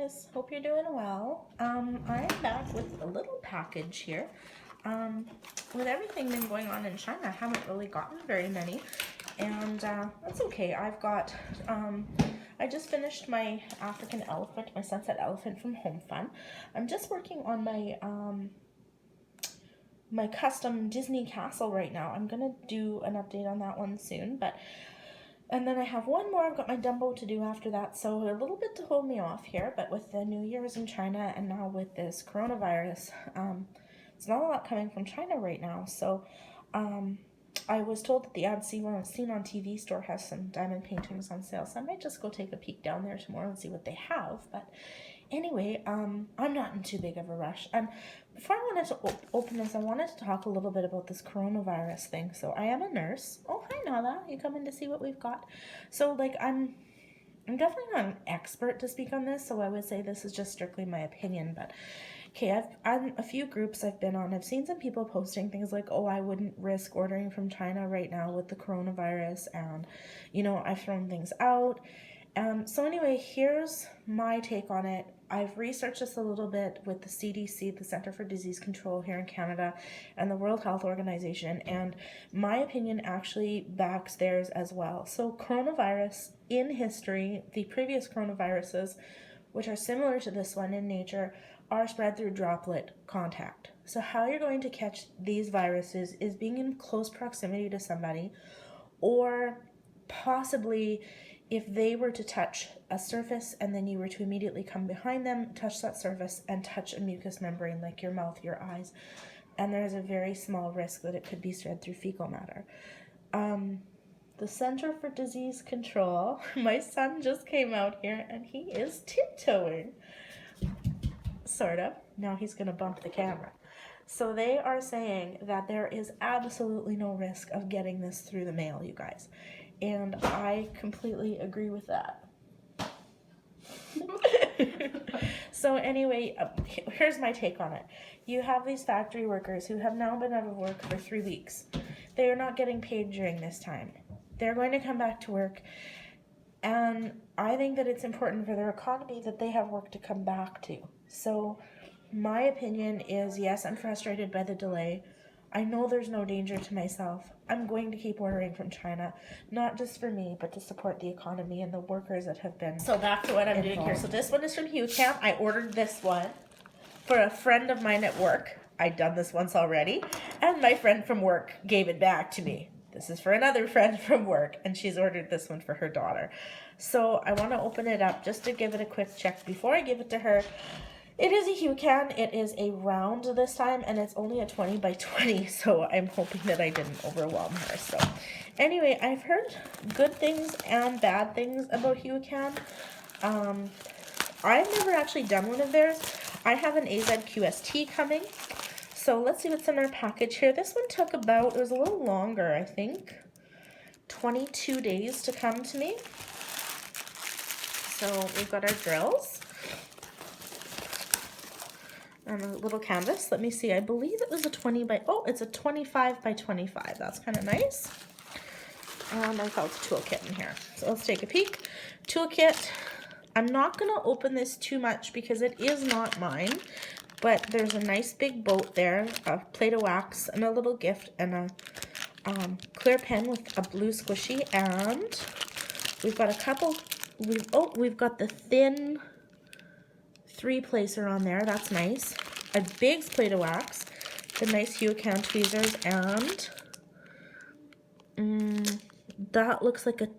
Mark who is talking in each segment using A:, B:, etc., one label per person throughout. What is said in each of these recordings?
A: guys, hope you're doing well. I'm back with a little package here. With everything been going on in China, I haven't really gotten very many, and that's okay. I've got, I just finished my African elephant, my sunset elephant from Home Fun. I'm just working on my, my custom Disney castle right now. I'm gonna do an update on that one soon, and then I have one more. I've got my Dumbo to do after that, so a little bit to hold me off here. But with the New Year's in China and now with this coronavirus, it's not a lot coming from China right now. So I was told that the Ad Seen on TV store has some diamond paintings on sale, so I might just go take a peek down there tomorrow and see what they have. But anyway, I'm not in too big of a rush. And before I wanted to open this, I wanted to talk a little bit about this coronavirus thing. So I am a nurse. Oh, hi Nala, you coming to see what we've got? So like I'm definitely not an expert to speak on this, so I would say this is just strictly my opinion. But okay, I'm a few groups I've been on. I've seen some people posting things like, oh, I wouldn't risk ordering from China right now with the coronavirus, and you know, I've thrown things out. So anyway, here's my take on it. I've researched this a little bit with the CDC, the Center for Disease Control here in Canada, and the World Health Organization, and my opinion actually backs theirs as well. So coronavirus in history, the previous coronaviruses, which are similar to this one in nature, are spread through droplet contact. So how you're going to catch these viruses is being in close proximity to somebody, or possibly if they were to touch a surface and then you were to immediately come behind them, touch that surface, and touch a mucous membrane like your mouth, your eyes, and there is a very small risk that it could be spread through fecal matter. The Center for Disease Control, my son just came out here and he is tiptoeing, sort of. Now he's going to bump the camera. So they are saying that there is absolutely no risk of getting this through the mail, you guys. And I completely agree with that. So anyway, here's my take on it. You have these factory workers who have now been out of work for 3 weeks. They are not getting paid during this time. They're going to come back to work. And I think that it's important for their economy that they have work to come back to. So my opinion is, yes, I'm frustrated by the delay. I know there's no danger to myself. I'm going to keep ordering from China, not just for me, but to support the economy and the workers that have been. So back to what I'm doing here. So this one is from Huacan. I ordered this one for a friend of mine at work. I'd done this once already, and my friend from work gave it back to me. This is for another friend from work, and she's ordered this one for her daughter. So I want to open it up just to give it a quick check before I give it to her. It is a Huacan. It is a round this time, and it's only a 20 by 20, so I'm hoping that I didn't overwhelm her. So anyway, I've heard good things and bad things about Huacan. I've never actually done one of theirs. I have an AZQST coming, so let's see what's in our package here. This one took about, it was a little longer, I think, 22 days to come to me. So we've got our drills. And a little canvas. Let me see. I believe it was a 20 by, oh, it's a 25 by 25. That's kind of nice. And I've got the toolkit in here. So let's take a peek. Toolkit. I'm not going to open this too much because it is not mine. But there's a nice big boat there, a plate of wax, and a little gift, and a clear pen with a blue squishy. And we've got a couple, we've got the thin 3-placer on there. That's nice. A big plate of wax, the nice Huacan tweezers, and that looks like a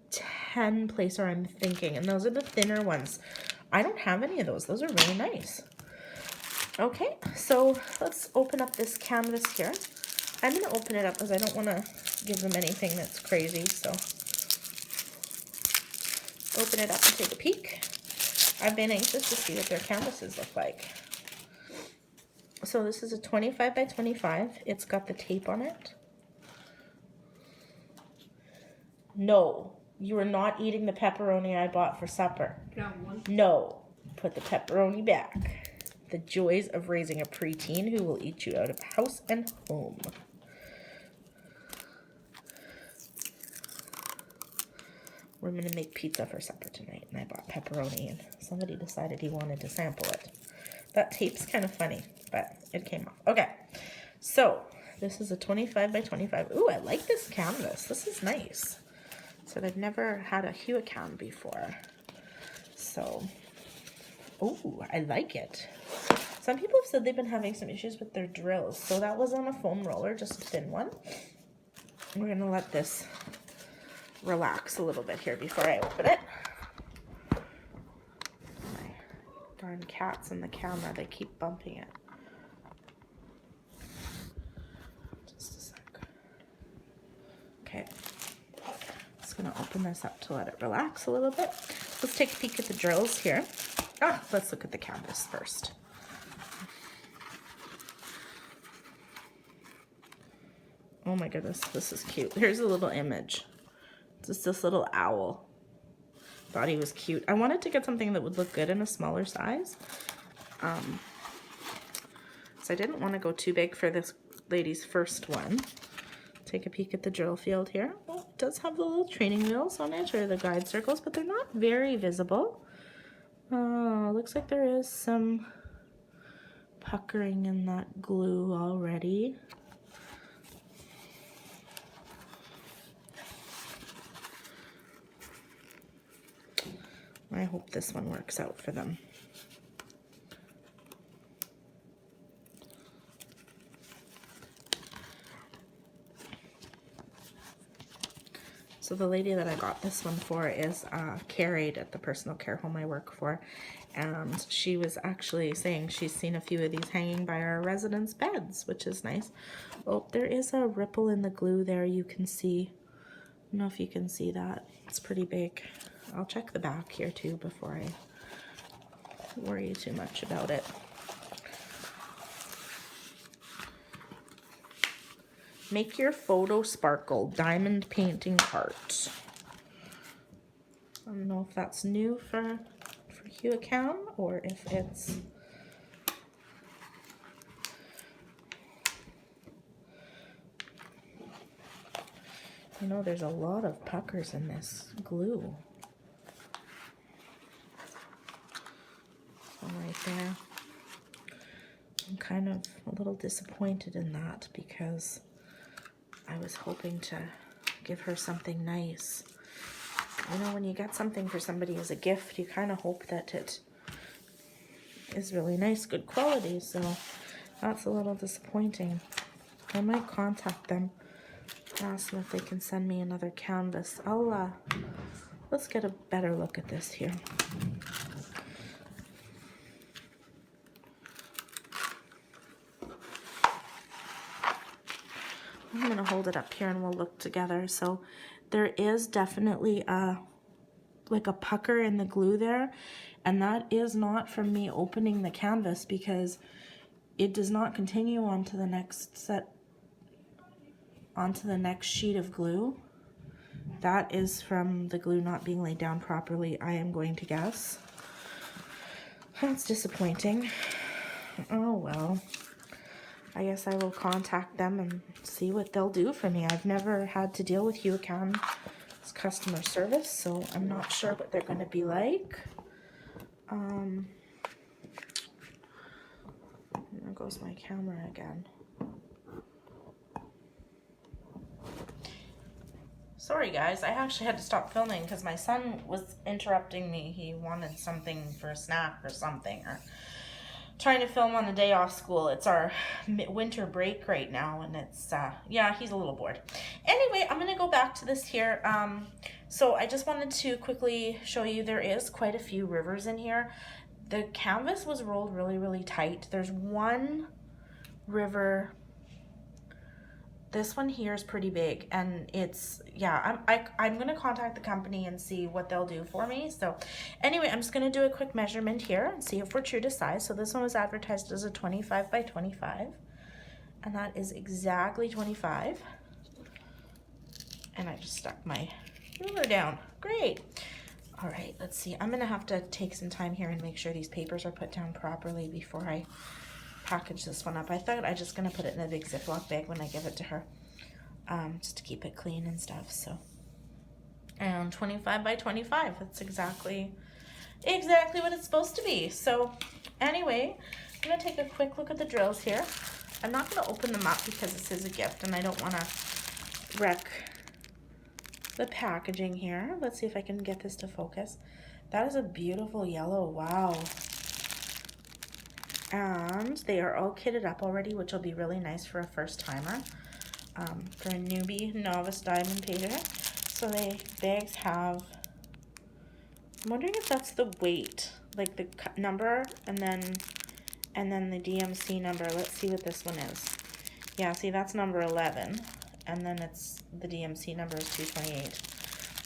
A: 10-placer, I'm thinking, and those are the thinner ones. I don't have any of those. Those are really nice. Okay, so let's open up this canvas here. I'm going to open it up because I don't want to give them anything that's crazy, so open it up and take a peek. I've been anxious to see what their canvases look like. So this is a 25 by 25. It's got the tape on it. No, you are not eating the pepperoni I bought for supper.
B: Got one.
A: No, put the pepperoni back. The joys of raising a preteen who will eat you out of house and home. We're gonna make pizza for supper tonight, and I bought pepperoni, and somebody decided he wanted to sample it. That tape's kind of funny, but it came off. Okay, so this is a 25 by 25. Ooh, I like this canvas. This is nice. So I've never had a Huacan before. So, ooh, I like it. Some people have said they've been having some issues with their drills. So that was on a foam roller, just a thin one. We're gonna let this relax a little bit here before I open it. My darn cats in the camera, they keep bumping it. Just a sec. Okay, just gonna open this up to let it relax a little bit. Let's take a peek at the drills here. Let's look at the canvas first. Oh my goodness, this is cute. Here's a little image. Just this little owl. Thought he was cute. I wanted to get something that would look good in a smaller size. So I didn't want to go too big for this lady's first one. Take a peek at the drill field here. Well, it does have the little training wheels on it, or the guide circles, but they're not very visible. Looks like there is some puckering in that glue already. I hope this one works out for them. So the lady that I got this one for is carried at the personal care home I work for, and she was actually saying she's seen a few of these hanging by our residents' beds, which is nice. Oh, there is a ripple in the glue there, you can see. I don't know if you can see that. It's pretty big. I'll check the back here too before I worry too much about it. Make your photo sparkle diamond painting art. I don't know if that's new for Huacan or if it's there's a lot of puckers in this glue. So right there. I'm kind of a little disappointed in that because I was hoping to give her something nice. You know, when you get something for somebody as a gift, you kind of hope that it is really nice, good quality, so that's a little disappointing. I might contact them, ask them if they can send me another canvas. Let's get a better look at this here. I'm going to hold it up here and we'll look together. So there is definitely like a pucker in the glue there, and that is not from me opening the canvas because it does not continue onto the next sheet of glue. That is from the glue not being laid down properly, I am going to guess. That's disappointing. Oh well. I guess I will contact them and see what they'll do for me. I've never had to deal with Huacan's customer service, so I'm not sure what they're going to be like. There goes my camera again. Sorry guys, I actually had to stop filming because my son was interrupting me. He wanted something for a snack or something, or trying to film on the day off school. It's our winter break right now, and it's yeah, he's a little bored. Anyway, I'm gonna go back to this here. So I just wanted to quickly show you there is quite a few rivers in here. The canvas was rolled really tight. There's one river. This one here is pretty big, and it's, yeah, I'm gonna contact the company and see what they'll do for me. So anyway, I'm just gonna do a quick measurement here and see if we're true to size. So this one was advertised as a 25 by 25, and that is exactly 25. And I just stuck my ruler down. Great. All right, let's see. I'm gonna have to take some time here and make sure these papers are put down properly before I package this one up. I thought I was just gonna put it in a big Ziploc bag when I give it to her, just to keep it clean and stuff. So And 25 by 25. That's exactly what it's supposed to be. So anyway, I'm gonna take a quick look at the drills here. I'm not gonna open them up because this is a gift and I don't wanna wreck the packaging here. Let's see if I can get this to focus. That is a beautiful yellow, wow. And they are all kitted up already, which will be really nice for a first timer, for a newbie, novice diamond painter. So the bags have, I'm wondering if that's the weight, like the number and then the DMC number. Let's see what this one is. Yeah, see, that's number 11, and then it's the DMC number is 228.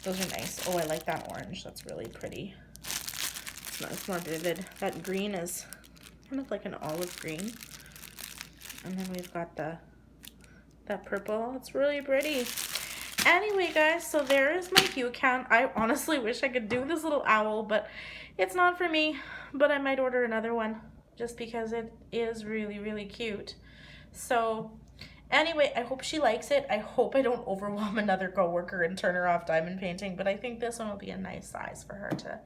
A: Those are nice. Oh, I like that orange. That's really pretty. It's more vivid. That green is kind of like an olive green, and then we've got that purple. It's really pretty. Anyway, guys, so there is my Huacan. I honestly wish I could do this little owl, but it's not for me. But I might order another one just because it is really, really cute. So anyway, I hope she likes it. I hope I don't overwhelm another coworker and turn her off diamond painting, but I think this one will be a nice size for her to,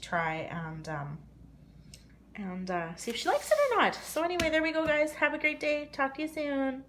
A: try and see if she likes it or not. So anyway, there we go, guys. Have a great day. Talk to you soon.